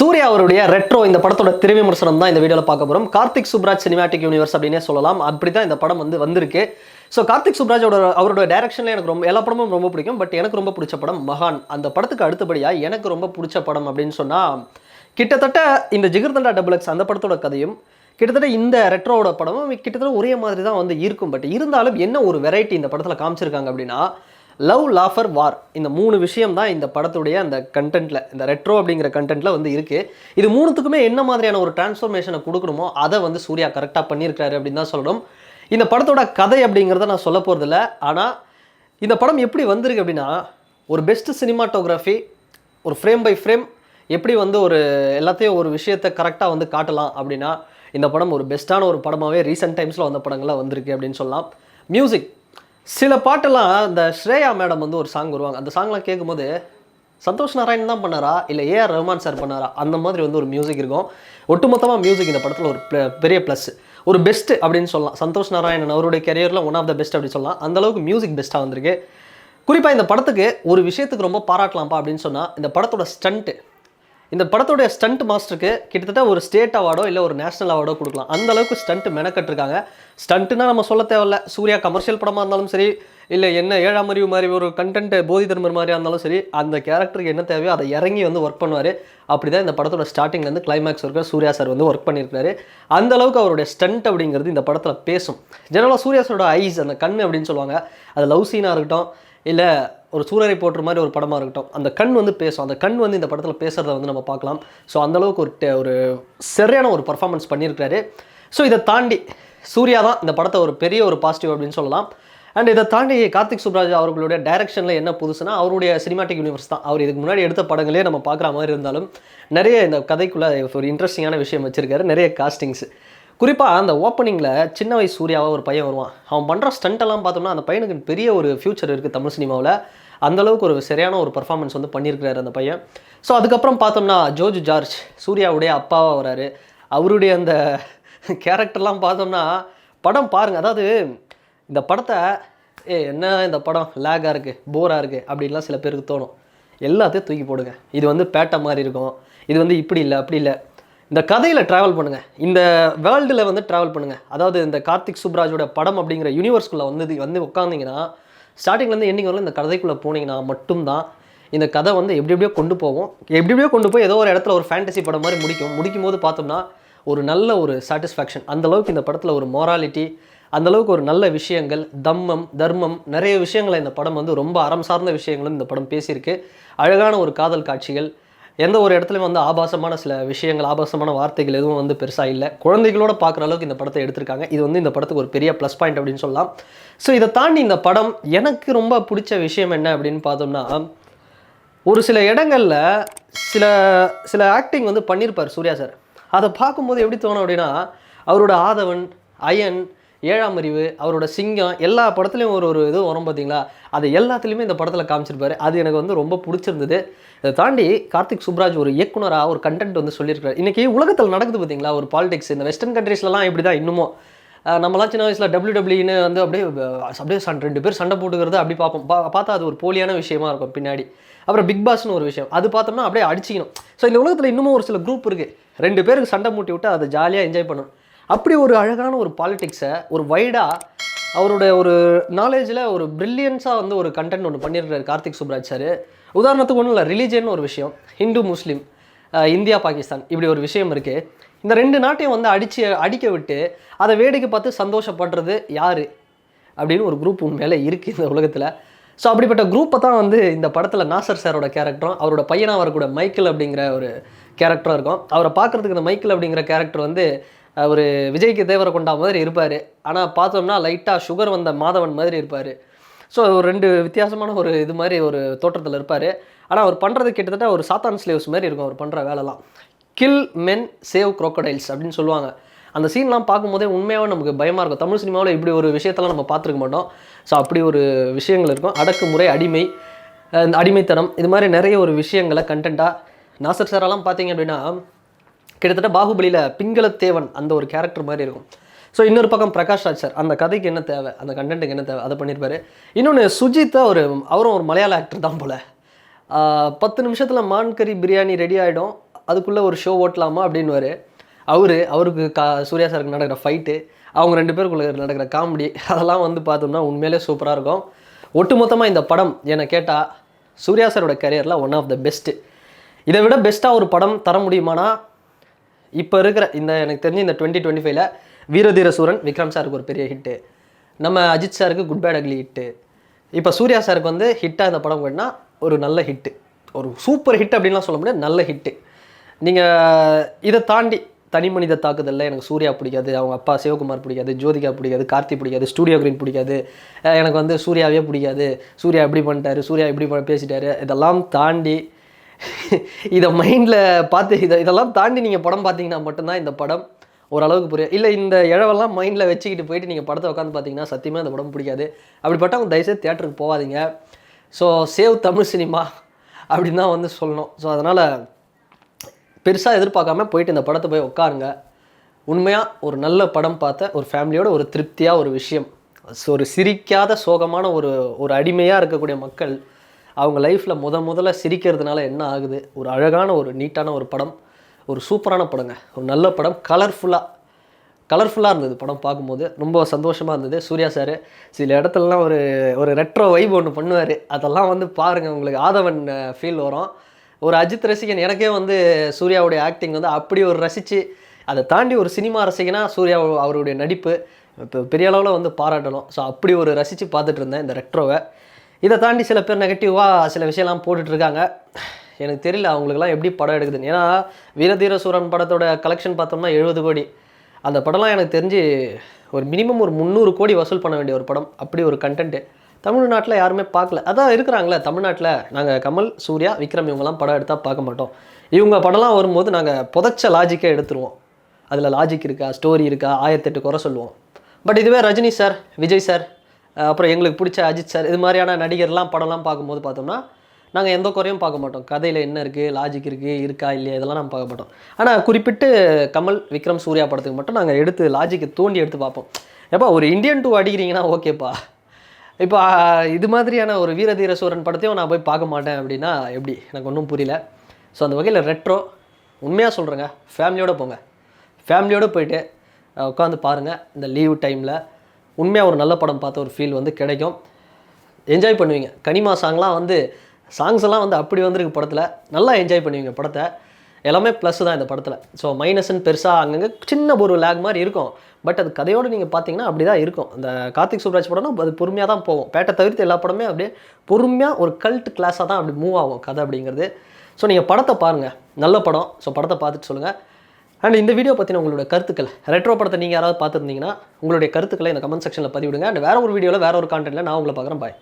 சூர்யா அவருடைய ரெட்ரோ இந்த படத்தோட திரை விமர்சனம் தான் இந்த வீடியோவில் பார்க்க போகிறோம். கார்த்திக் சுப்ராஜ் சினிமாட்டிக் யூனிவர்ஸ் அப்படின்னே சொல்லலாம். அப்படி தான் இந்த படம் வந்திருக்கு. ஸோ கார்த்திக் சுப்ராஜோட அவரோட டைரக்ஷனில் எனக்கு எல்லா படமும் ரொம்ப பிடிக்கும். பட் எனக்கு ரொம்ப பிடிச்ச படம் மகான். அந்த படத்துக்கு அடுத்தபடியாக எனக்கு ரொம்ப பிடிச்ச படம் அப்படின்னு சொன்னால் கிட்டத்தட்ட இந்த ஜிகர்தண்டா XX அந்த படத்தோட கதையும் கிட்டத்தட்ட இந்த ரெட்ரோவோட படமும் கிட்டத்தட்ட ஒரே மாதிரி தான் இருக்கும். பட் இருந்தாலும் என்ன ஒரு வெரைட்டி இந்த படத்தில் காமிச்சிருக்காங்க அப்படின்னா, லவ் லாஃபர் வார், இந்த 3 விஷயம் தான் இந்த படத்துடைய அந்த கண்டென்ட்ல, இந்த ரெட்ரோ அப்படிங்கிற கண்டென்ட்ல இருக்கு. இது 3த்துக்குமே என்ன மாதிரியான ஒரு டிரான்ஸ்ஃபர்மேஷனை கொடுக்கணுமோ அதை சூர்யா கரெக்டாக பண்ணியிருக்காரு அப்படின்னு தான் சொல்லணும். இந்த படத்தோட கதை அப்படிங்கிறத நான் சொல்ல போகிறதில்ல. ஆனால் இந்த படம் எப்படி வந்திருக்கு அப்படின்னா, ஒரு பெஸ்ட் சினிமாட்டோகிராஃபி, ஒரு ஃப்ரேம் பை ஃப்ரேம் எப்படி ஒரு எல்லாத்தையும் ஒரு விஷயத்தை கரெக்டாக காட்டலாம் அப்படின்னா, இந்த படம் ஒரு பெஸ்ட்டான ஒரு படமாகவே ரீசெண்ட் டைம்ஸில் வந்த படங்களாக வந்திருக்கு அப்படின்னு சொல்லலாம். மியூசிக், சில பாட்டெல்லாம் இந்த ஸ்ரேயா மேடம் ஒரு சாங் வருவாங்க. அந்த சாங்லாம் கேட்கும்போது சந்தோஷ் நாராயண் தான் பண்ணாரா இல்லை AR ரஹ்மான் சார் பண்ணாரா, அந்த மாதிரி ஒரு மியூசிக் இருக்கும். ஒட்டுமொத்தமாக மியூசிக் இந்த படத்தில் ஒரு பெரிய ப்ளஸ், ஒரு பெஸ்ட்டு அப்படின்னு சொல்லலாம். சந்தோஷ் நாராயணன் அவருடைய கெரியரில் ஒன் ஆஃப் த பெஸ்ட் அப்படின்னு சொல்லலாம். அந்தளவுக்கு மியூசிக் பெஸ்ட்டாக வந்திருக்கு. குறிப்பாக இந்த படத்துக்கு ஒரு விஷயத்துக்கு ரொம்ப பாராட்டலாம்ப்பா அப்படின்னு சொன்னால், இந்த படத்தோட ஸ்டண்ட்டு, இந்த படத்தோடைய ஸ்டண்ட் மாஸ்டருக்கு கிட்டத்தட்ட ஒரு ஸ்டேட் அவார்டோ இல்லை ஒரு நேஷனல் அவார்டோ கொடுக்கலாம். அந்தளவுக்கு ஸ்டண்ட் மெனக்கட்டிருக்காங்க. ஸ்டண்ட்டுனா நம்ம சொல்ல தேவையில்ல. சூர்யா கமர்ஷியல் படமாக இருந்தாலும் சரி, இல்லை என்ன 7ஆம் அறிவு மாதிரி ஒரு கண்டென்ட் போதி தர்மர் மாதிரியாக இருந்தாலும் சரி, அந்த கேரக்டருக்கு என்ன தேவையோ அதை இறங்கி ஒர்க் பண்ணுவார். அப்படி தான் இந்த படத்தோட ஸ்டார்டிங்லேருந்து கிளைமேக்ஸ் வரைக்கும் சூர்யா சார் ஒர்க் பண்ணியிருக்காரு. அந்தளவுக்கு அவருடைய ஸ்டண்ட் அப்படிங்கிறது இந்த படத்தில் பேசும். ஜெனரலாக சூர்யா சாரோட ஐஸ், அந்த கண் அப்படின்னு சொல்லுவாங்க, அது லவ் சீனாக இருக்கட்டும் இல்லை ஒரு சூரரை போட்டுற மாதிரி ஒரு படமாக இருக்கட்டும், அந்த கண் பேசும். அந்த கண் இந்த படத்தில் பேசுகிறத நம்ம பார்க்கலாம். ஸோ அந்தளவுக்கு ஒரு சரியான ஒரு பர்ஃபார்மன்ஸ் பண்ணியிருக்காரு. ஸோ இதை தாண்டி சூர்யா தான் இந்த படத்தை ஒரு பெரிய ஒரு பாசிட்டிவ் அப்படின்னு சொல்லலாம். அண்ட் இதை தாண்டி கார்த்திக் சுப்ராஜ் அவர்களுடைய டைரக்ஷனில் என்ன புதுசுனா, அவருடைய சினிமாட்டிக் யூனிவர்ஸ் தான். அவர் இதுக்கு முன்னாடி எடுத்த படங்களே நம்ம பார்க்குற மாதிரி இருந்தாலும் நிறைய இந்த கதைக்குள்ளே ஒரு இன்ட்ரெஸ்டிங்கான விஷயம் வச்சுருக்காரு. நிறைய காஸ்டிங்ஸ், குறிப்பாக அந்த ஓப்பனிங்கில் சின்ன வயசு சூர்யாவாக ஒரு பையன் வருவான். அவன் பண்ணுற ஸ்டண்ட்டெல்லாம் பார்த்தோம்னா அந்த பையனுக்கு பெரிய ஒரு ஃப்யூச்சர் இருக்குது தமிழ் சினிமாவில். அந்தளவுக்கு ஒரு சரியான ஒரு பர்ஃபார்மன்ஸ் பண்ணியிருக்கிறாரு அந்த பையன். ஸோ அதுக்கப்புறம் பார்த்தோம்னா ஜோர்ஜ் ஜார்ஜ் சூர்யாவுடைய அப்பாவாக வராரு. அவருடைய அந்த கேரக்டர்லாம் பார்த்தோம்னா படம் பாருங்கள். அதாவது இந்த படத்தை என்ன இந்த படம் லேகாக இருக்குது, போராக இருக்குது அப்படின்லாம் சில பேருக்கு தோணும். எல்லாத்தையும் தூக்கி போடுங்க. இது பேட்டை மாதிரி இருக்கும், இது இப்படி இல்லை அப்படி இல்லை. இந்த கதையில் ட்ராவல் பண்ணுங்கள், இந்த வேர்ல்டில் ட்ராவல் பண்ணுங்கள். அதாவது இந்த கார்த்திக் சுப்ராஜோட படம் அப்படிங்கிற யூனிவர்ஸ்குள்ளே உட்காந்திங்கன்னா, ஸ்டார்டிங்லேருந்து எண்டிங் வரல இந்த கதைக்குள்ளே போனீங்கன்னா மட்டும்தான் இந்த கதை எப்படியோ கொண்டு போவோம். எப்படியோ கொண்டு போய் ஏதோ ஒரு இடத்துல ஒரு ஃபேண்டசி படம் மாதிரி முடிக்கும் போது பார்த்தோம்னா ஒரு நல்ல ஒரு சாட்டிஸ்ஃபேக்ஷன். அந்தளவுக்கு இந்த படத்தில் ஒரு மொராலிட்டி, அந்தளவுக்கு ஒரு நல்ல விஷயங்கள், தர்மம் நிறைய விஷயங்களை இந்த படம் ரொம்ப அறம் சார்ந்த விஷயங்களும் இந்த படம் பேசியிருக்கு. அழகான ஒரு காதல் காட்சிகள், எந்த ஒரு இடத்துலையும் ஆபாசமான சில விஷயங்கள், ஆபாசமான வார்த்தைகள் எதுவும் பெருசாக இல்லை. குழந்தைகளோட பார்க்குற அளவுக்கு இந்த படத்தை எடுத்திருக்காங்க. இது இந்த படத்துக்கு ஒரு பெரிய ப்ளஸ் பாயிண்ட் அப்படின்னு சொல்லலாம். ஸோ இதை தாண்டி இந்த படம் எனக்கு ரொம்ப பிடிச்ச விஷயம் என்ன அப்படின்னு பார்த்தோம்னா, ஒரு சில இடங்களில் சில ஆக்டிங் பண்ணியிருப்பார் சூர்யா சார். அதை பார்க்கும்போது எப்படி தோணும் அப்படின்னா, அவரோட ஆதவன், அயன், 7ஆம் அறிவு, அவரோட சிங்கம், எல்லா படத்துலையும் ஒரு இது வரும் பார்த்தீங்களா, அது எல்லாத்துலேயுமே இந்த படத்தில் காமிச்சிருப்பாரு. அது எனக்கு ரொம்ப பிடிச்சிருந்தது. இதை தாண்டி கார்த்திக் சுப்ராஜ் ஒரு இயக்குனராக ஒரு கண்டென்ட் சொல்லியிருக்காரு. இன்றைக்கி உலகத்தில் நடக்குது பார்த்தீங்களா ஒரு பாலிடிக்ஸ். இந்த வெஸ்டர்ன் கண்ட்ரீஸ்லாம் இப்படி தான் இன்னமும். நம்மளாம் சின்ன வயசில் WWE அப்படியே 2 பேர் சண்டை போட்டுக்கிறது அப்படி பார்ப்போம். பார்த்தா அது ஒரு போலியான விஷயமா இருக்கும் பின்னாடி. அப்புறம் பிக் பாஸ்னு ஒரு விஷயம், அது பார்த்தோம்னா அப்படியே அடிச்சிக்கணும். ஸோ இந்த உலகத்தில் இன்னமும் ஒரு சில குரூப் இருக்குது, 2 பேருக்கு சண்டை மூட்டி விட்டு அதை ஜாலியாக என்ஜாய் பண்ணணும். அப்படி ஒரு அழகான ஒரு பாலிடிக்ஸை ஒரு வைடாக அவருடைய ஒரு நாலேஜில் ஒரு ப்ரில்லியன்ஸாக ஒரு கண்டென்ட் ஒன்று பண்ணியிருக்காரு கார்த்திக் சுப்ராஜ் சார். உதாரணத்துக்கு ஒன்றும் இல்லை, ரிலீஜன் ஒரு விஷயம், ஹிந்து முஸ்லீம், இந்தியா பாகிஸ்தான், இப்படி ஒரு விஷயம் இருக்குது. இந்த 2 நாட்டையும் அடிக்க விட்டு அதை வேடிக்கை பார்த்து சந்தோஷப்படுறது யார் அப்படின்னு ஒரு குரூப் உண்மையிலே இருக்குது இந்த உலகத்தில். ஸோ அப்படிப்பட்ட குரூப்பை தான் இந்த படத்தில் நாசர் சாரோட கேரக்டரும் அவரோட பையனாக வரக்கூட மைக்கேல் அப்படிங்கிற ஒரு கேரக்டரும் இருக்கும். அவரை பார்க்குறதுக்கு இந்த மைக்கேல் அப்படிங்கிற கேரக்டர் அவர் விஜய்க்கு தேவரகொண்டா மாதிரி இருப்பார். ஆனால் பார்த்தோம்னா லைட்டாக சுகர் வந்த மாதவன் மாதிரி இருப்பார். ஸோ ஒரு 2 வித்தியாசமான ஒரு இது மாதிரி ஒரு தோற்றத்தில் இருப்பார். ஆனால் அவர் பண்ணுறது கிட்டத்தட்ட ஒரு சாத்தான் ஸ்லேவ்ஸ் மாதிரி இருக்கும் அவர் பண்ணுற வேலைலாம். கில் மென் சேவ் crocodiles அப்படின்னு சொல்லுவாங்க. அந்த சீன்லாம் பார்க்கும்போதே உண்மையாக நமக்கு பயமாக இருக்கும். தமிழ் சினிமாவில் இப்படி ஒரு விஷயத்தெல்லாம் நம்ம பார்த்துருக்க மாட்டோம். ஸோ அப்படி ஒரு விஷயங்கள் இருக்கும். அடக்குமுறை, அடிமைத்தனம், இது மாதிரி நிறைய ஒரு விஷயங்களை கண்டென்ட்டாக நாசர் சாரெல்லாம் பார்த்தீங்க அப்படின்னா கிட்டத்தட்ட பாகுபலியில் பிங்களத்தேவன் அந்த ஒரு கேரக்டர் மாதிரி இருக்கும். ஸோ இன்னொரு பக்கம் பிரகாஷ் ராஜ் சார் அந்த கதைக்கு என்ன தேவை, அந்த கண்டென்ட்டுக்கு என்ன தேவை, அதை பண்ணியிருப்பார். இன்னொன்று சுஜித்தை அவரும் ஒரு மலையாள ஆக்டர் தான் போல். 10 நிமிஷத்தில் மான் கறி பிரியாணி ரெடி ஆகிடும். அதுக்குள்ளே ஒரு ஷோ ஓட்டலாமா அப்படின்னுவார். அவருக்கு சூர்யா சாருக்கு நடக்கிற ஃபைட்டு, அவங்க 2 பேருக்குள்ளே நடக்கிற காமெடி, அதெல்லாம் வந்து பார்த்தோம்னா உண்மையிலே சூப்பராக இருக்கும். ஒட்டுமொத்தமாக இந்த படம் என்னை கேட்டால் சூர்யா சாரோட கரியரில் ஒன் ஆஃப் த பெஸ்ட்டு. இதை விட பெஸ்ட்டாக ஒரு படம் தர முடியுமானா, இப்போ இருக்கிற எனக்கு தெரிஞ்சு இந்த 2025ல் வீரதீர சூரன் விக்ரம் சாருக்கு ஒரு பெரிய ஹிட்டு, நம்ம அஜித் சாருக்கு குட் பேட் அக்லி ஹிட்டு, இப்போ சூர்யா சாருக்கு வந்து ஹிட்டாக இந்த படம் வேணுன்னா ஒரு நல்ல ஹிட்டு, ஒரு சூப்பர் ஹிட் அப்படின்லாம் சொல்ல முடியாது, நல்ல ஹிட்டு. நீங்கள் இதை தாண்டி தனி மனித தாக்குதலில் எனக்கு சூர்யா பிடிக்காது, அவங்க அப்பா சிவகுமார் பிடிக்காது, ஜோதிகா பிடிக்காது, கார்த்தி பிடிக்காது, ஸ்டூடியோ கிரீன் பிடிக்காது, எனக்கு வந்து சூர்யாவே பிடிக்காது, சூர்யா எப்படி பண்ணிட்டாரு, சூர்யா எப்படி பேசிட்டாரு, இதெல்லாம் தாண்டி இதை மைண்டில் பார்த்து இதெல்லாம் தாண்டி நீங்கள் படம் பார்த்தீங்கன்னா மட்டும்தான் இந்த படம் ஓரளவுக்கு புரியும். இல்லை இந்த இழவெல்லாம் மைண்டில் வச்சுக்கிட்டு போயிட்டு நீங்கள் படத்தை உட்காந்து பார்த்தீங்கன்னா சத்தியமாக இந்த படம் பிடிக்காது. அப்படிப்பட்டவங்க தயவுசெய்து தியேட்டருக்கு போகாதீங்க. ஸோ சேவ் தமிழ் சினிமா அப்படின்னு தான் வந்து சொல்லணும். ஸோ அதனால் பெருசாக எதிர்பார்க்காம போயிட்டு இந்த படத்தை போய் உட்காருங்க. உண்மையாக ஒரு நல்ல படம் பார்த்த ஒரு ஃபேமிலியோட ஒரு திருப்தியாக ஒரு விஷயம். ஒரு சிரிக்காத சோகமான ஒரு அடிமையாக இருக்கக்கூடிய மக்கள் அவங்க லைஃப்பில் முதல்ல சிரிக்கிறதுனால என்ன ஆகுது, ஒரு அழகான ஒரு நீட்டான ஒரு படம், ஒரு சூப்பரான படங்க, ஒரு நல்ல படம், கலர்ஃபுல்லாக இருந்தது படம் பார்க்கும்போது. ரொம்ப சந்தோஷமாக இருந்தது. சூர்யா சார் சில இடத்துலலாம் ஒரு ரெட்ரோ வைப் ஒன்று பண்ணுவார், அதெல்லாம் வந்து பாருங்கள், உங்களுக்கு ஆதவன் ஃபீல் வரும். ஒரு அஜித் ரசிகன் எனக்கே வந்து சூர்யாவுடைய ஆக்டிங் வந்து அப்படி ஒரு ரசித்து, அதை தாண்டி ஒரு சினிமா ரசிகனாக சூர்யா அவருடைய நடிப்பு இப்போ பெரிய அளவில் வந்து பாராட்டணும். ஸோ அப்படி ஒரு ரசித்து பார்த்துட்டு இருந்தேன் இந்த ரெட்ரோவை. இதை தாண்டி சில பேர் நெகட்டிவாக சில விஷயம்லாம் போட்டுட்ருக்காங்க. எனக்கு தெரியல அவங்களுக்குலாம் எப்படி படம் எடுக்குதுன்னு. ஏன்னா வீரதீர சூரன் படத்தோட கலெக்ஷன் பார்த்தோம்னா 70 கோடி. அந்த படம்லாம் எனக்கு தெரிஞ்சு ஒரு மினிமம் ஒரு 300 கோடி வசூல் பண்ண வேண்டிய ஒரு படம். அப்படி ஒரு கண்டென்ட்டு தமிழ்நாட்டில் யாருமே பார்க்கல. அதான் இருக்கிறாங்களே தமிழ்நாட்டில், நாங்கள் கமல், சூர்யா, விக்ரம் இவங்கெல்லாம் படம் எடுத்தால் பார்க்க மாட்டோம். இவங்க படம்லாம் வரும்போது நாங்கள் புதைச்ச லாஜிக்கே எடுத்துருவோம். அதில் லாஜிக் இருக்கா, ஸ்டோரி இருக்கா, 1008 குறை சொல்லுவோம். பட் இதுவே ரஜினி சார், விஜய் சார், அப்புறம் எங்களுக்கு பிடிச்ச அஜித் சார், இது மாதிரியான நடிகர்லாம் படம்லாம் பார்க்கும்போது பார்த்தோம்னா நாங்கள் எந்த குறையும் பார்க்க மாட்டோம். கதையில் என்ன இருக்குது, லாஜிக் இருக்கா இல்லையா, இதெல்லாம் நம்ம பார்க்க மாட்டோம். ஆனால் குறிப்பிட்டு கமல், விக்ரம், சூர்யா படத்துக்கு மட்டும் நாங்கள் எடுத்து லாஜிக்கை தோண்டி எடுத்து பார்ப்போம். எப்போ ஒரு இந்தியன் 2 அடிக்கிறீங்கன்னா ஓகேப்பா, இப்போ இது மாதிரியான ஒரு வீரதீர சூரன் படத்தையும் நான் போய் பார்க்க மாட்டேன் அப்படின்னா எப்படி, எனக்கு ஒன்றும் புரியல. ஸோ அந்த வகையில் ரெட்ரோ உண்மையாக சொல்கிறேங்க, ஃபேமிலியோடு போங்க, ஃபேமிலியோடு போயிட்டு உட்காந்து பாருங்கள். இந்த லீவ் டைமில் உண்மையாக ஒரு நல்ல படம் பார்த்த ஒரு ஃபீல் வந்து கிடைக்கும். என்ஜாய் பண்ணுவீங்க. கனிமா சாங்லாம் வந்து சாங்ஸ் எல்லாம் வந்து அப்படி வந்திருக்கு படத்தில், நல்லா என்ஜாய் பண்ணுவீங்க படத்தை. எல்லாமே ப்ளஸ் தான் இந்த படத்தில். ஸோ மைனஸ்ன்னு பெருசாக அங்கங்கே சின்ன ஒரு லேக் மாதிரி இருக்கும். பட் அது கதையோடு நீங்கள் பார்த்தீங்கன்னா அப்படி தான் இருக்கும். இந்த கார்த்திக் சுப்ராஜ் படம்னா அது பொறுமையாக தான் போகும். பேட்டை தவிர்த்து எல்லா படமே அப்படியே பொறுமையாக ஒரு கல்ட் கிளாஸாக தான் அப்படி மூவ் ஆகும் கதை அப்படிங்கிறது. ஸோ நீங்கள் படத்தை பாருங்கள், நல்ல படம். ஸோ படத்தை பார்த்துட்டு சொல்லுங்கள். அண்ட் இந்த வீடியோ பற்றின உங்களோட கருத்துக்கள், ரெட்ரோ படத்தை நீங்கள் யாராவது பார்த்துருந்தீங்கன்னா உங்களுடைய கருத்துக்களை இந்த கமெண்ட் செக்ஷனில் பதிவிடுங்க. அண்ட் வேறு ஒரு வீடியோவில் வேறு ஒரு கான்டென்ட்டில் நான் உங்களை பார்க்குறேன். பாய்.